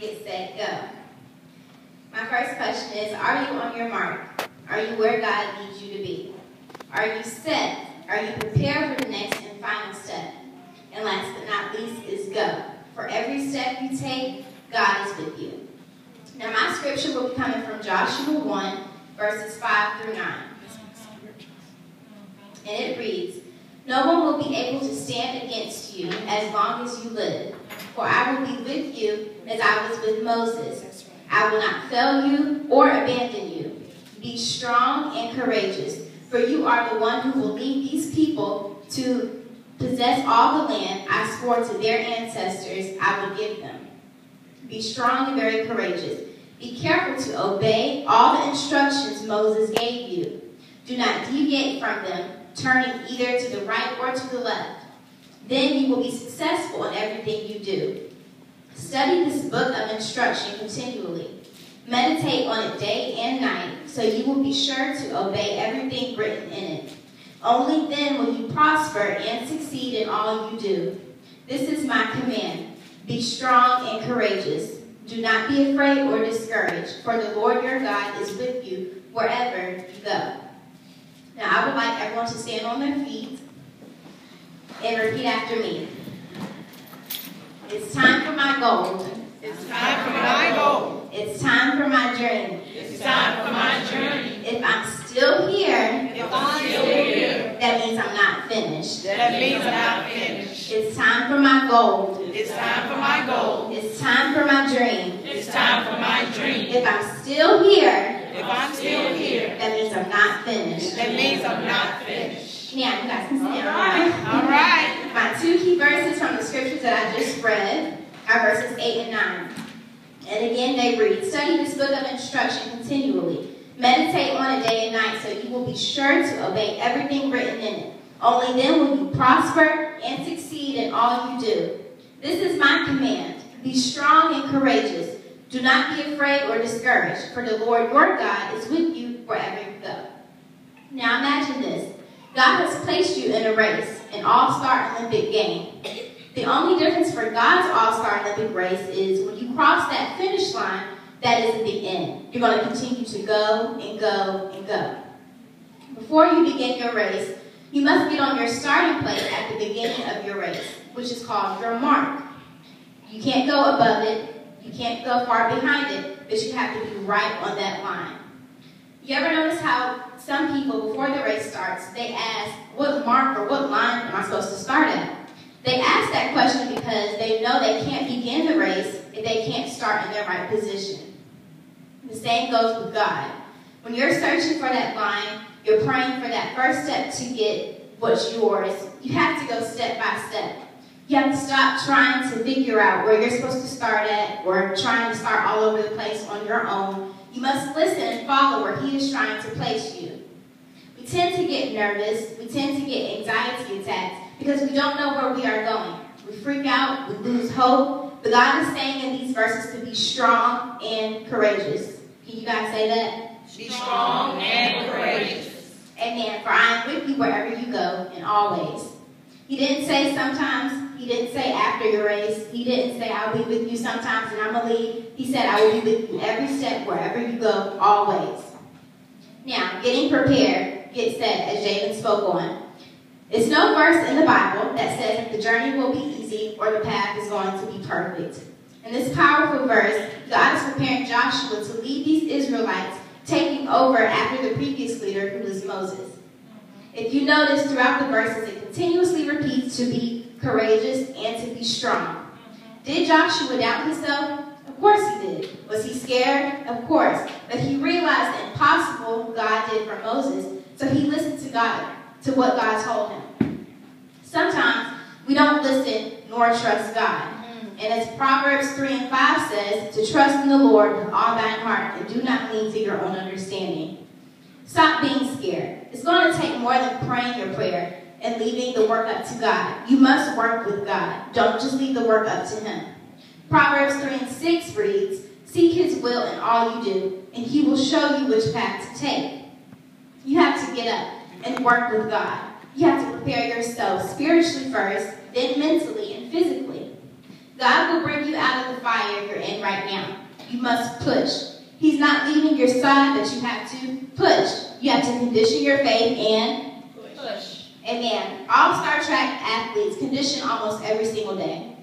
get set, go. My first question is, are you on your mark? Are you where God needs you to be? Are you set? Are you prepared for the next and final step? And last but not least is go. For every step you take, God is with you. Now my scripture will be coming from Joshua 1, verses 5 through 9. And it reads, "No one will be able to stand against you as long as you live. For I will be with you as I was with Moses. I will not fail you or abandon you. Be strong and courageous, for you are the one who will lead these people to possess all the land I swore to their ancestors I will give them. Be strong and very courageous. Be careful to obey all the instructions Moses gave you. Do not deviate from them, turning either to the right or to the left. Then you will be successful in everything you do. Study this book of instruction continually. Meditate on it day and night, so you will be sure to obey everything written in it. Only then will you prosper and succeed in all you do. This is my command. Be strong and courageous. Do not be afraid or discouraged, for the Lord your God is with you wherever you go." Now I would like everyone to stand on their feet and repeat after me. It's time for my gold. It's time for my goal. It's time for my dream. It's time for my journey. If I'm still here, that means I'm not finished. means I'm not finished. It's time for my gold. It's time for my goal. It's time for my dream. It's time for my dream. If I'm still here, that means I'm not finished. means I'm not finished. Now, you guys can sit down. All right. My two key verses from the scriptures that I just read are verses 8 and 9. And again, they read, "Study this book of instruction continually. Meditate on it day and night, so you will be sure to obey everything written in it. Only then will you prosper and succeed in all you do. This is my command. Be strong and courageous. Do not be afraid or discouraged, for the Lord your God is with you wherever you go." Now imagine this. God has placed you in a race, an all-star Olympic game. The only difference for God's all-star Olympic race is when you cross that finish line, that is at the end. You're going to continue to go and go and go. Before you begin your race, you must get on your starting place at the beginning of your race, which is called your mark. You can't go above it. You can't go far behind it, but you have to be right on that line. You ever notice how some people, before the race starts, they ask, what mark or what line am I supposed to start at? They ask that question because they know they can't begin the race if they can't start in their right position. The same goes with God. When you're searching for that line, you're praying for that first step to get what's yours. You have to go step by step. You have to stop trying to figure out where you're supposed to start at or trying to start all over the place on your own. You must listen and follow where He is trying to place you. We tend to get nervous. We tend to get anxiety attacks because we don't know where we are going. We freak out. We lose hope. But God is saying in these verses to be strong and courageous. Can you guys say that? Be strong and courageous. Amen. For I am with you wherever you go and always. He didn't say sometimes. He didn't say after your race. He didn't say I'll be with you sometimes and I'm going to leave. He said I will be with you every step, wherever you go, always. Now, getting prepared, get set, as Jaden spoke on. It's no verse in the Bible that says that the journey will be easy or the path is going to be perfect. In this powerful verse, God is preparing Joshua to lead these Israelites, taking over after the previous leader, who was Moses. If you notice throughout the verses, it continuously repeats to be courageous and to be strong. Did Joshua doubt himself? Of course he did. Was he scared? Of course. But he realized the impossible God did for Moses, so he listened to God, to what God told him. Sometimes we don't listen nor trust God. And as Proverbs 3 and 5 says, to trust in the Lord with all thine heart and do not lean to your own understanding. Stop being scared. It's going to take more than praying your prayer and leaving the work up to God. You must work with God. Don't just leave the work up to Him. Proverbs 3 and 6 reads, "Seek His will in all you do, and He will show you which path to take." You have to get up and work with God. You have to prepare yourself spiritually first, then mentally and physically. God will bring you out of the fire you're in in right now. You must push. He's not leaving your side, but you have to push. You have to condition your faith and Push. amen. All Star Track athletes condition almost every single day.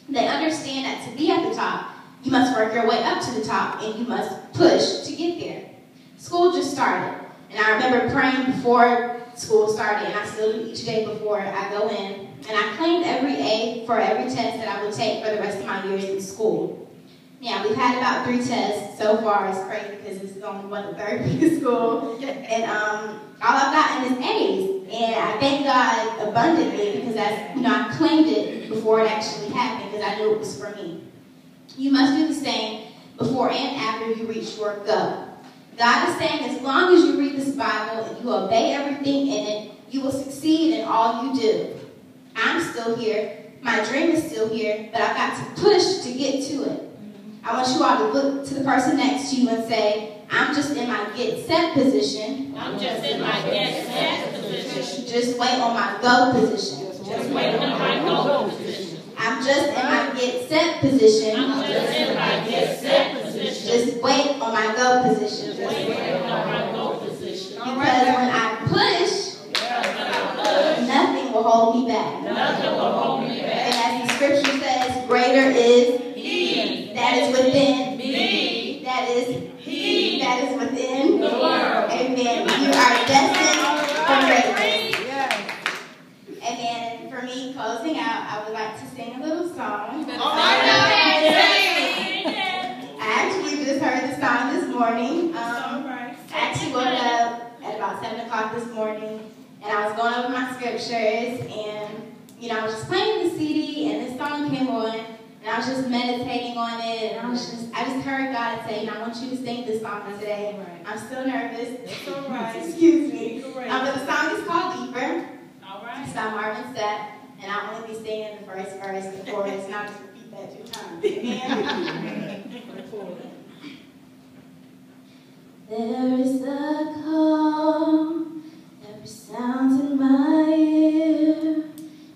They understand that to be at the top, you must work your way up to the top, and you must push to get there. School just started, and I remember praying before school started, and I still do each day before I go in, and I claimed every A for every test that I would take for the rest of my years in school. Yeah, we've had about 3 tests so far. It's crazy because this is only the third week of school, and all I've gotten is A's, and I thank God abundantly because I claimed it before it actually happened because I knew it was for me. You must do the same before and after you reach your goal. God is saying as long as you read this Bible and you obey everything in it, you will succeed in all you do. I'm still here. My dream is still here, but I've got to push to get to it. I want you all to look to the person next to you and say, I'm just in my get set position. I'm just in my get set position. Just wait on my go position. Just wait on my go position. I'm just in my get set position. I'm just in my get set position. Just wait on my go position. Just wait on my go position. Because when I push, nothing will hold me back. Nothing will hold me back. And as the scripture says, greater is He that is within me. That is He that is within the world. Amen. You are destined for greatness. Amen. For me, closing out, I would like to sing a little song. I actually just heard the song this morning. I actually woke up at about 7 o'clock this morning, and I was going over my scriptures, and I was just playing the CD, and this song came on, and I was just meditating on it, and I just heard God say, I want you to sing this song today. I'm still nervous. It's all right. Excuse me. It's all right. But the song is called Deeper. All right. It's by Marvin Sapp, and I'll only be singing the first verse, the chorus, not to repeat that 2 times. Amen. There is a call that resounds in my ear.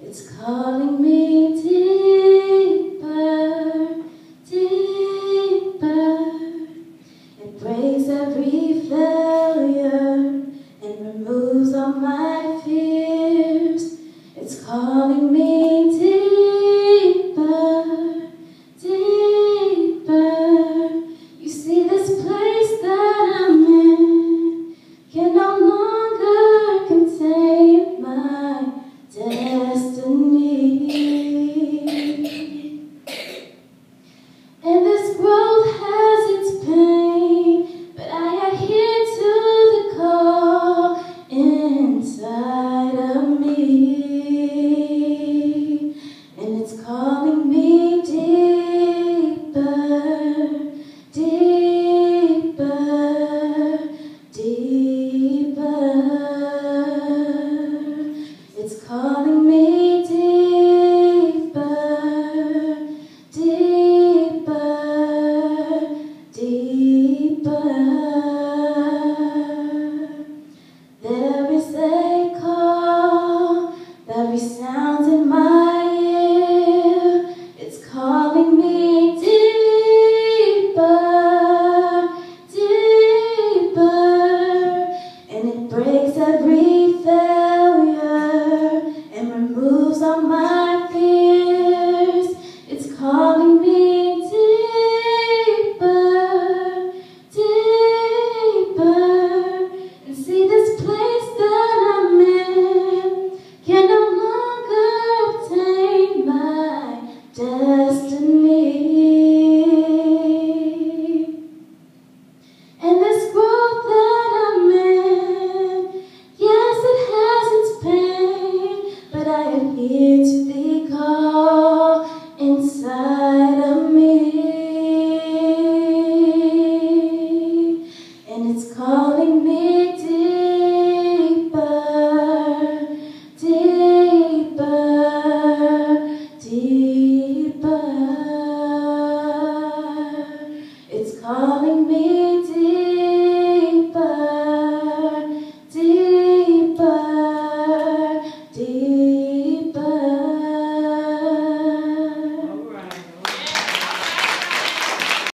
It's calling me deeper, deeper. It breaks every failure and removes all my fears. It's calling me deeper, deeper. You see, this place that I'm in can no longer contain my destiny. And this growth has its pain, but I adhere to the call inside of me. And it's calling me deeper, deeper, deeper. It's calling me deeper, deeper, deeper. There is a call that resounds in my ear. It's calling me deeper, deeper, and it breaks every failure and removes all my fears. It's calling me deeper, deeper, and see this place that I'm in can no longer obtain my destiny. And this growth that I'm in, yes, it has its pain, but I adhere to the call inside of me. And it's calling me deeper, deeper, deeper. It's calling me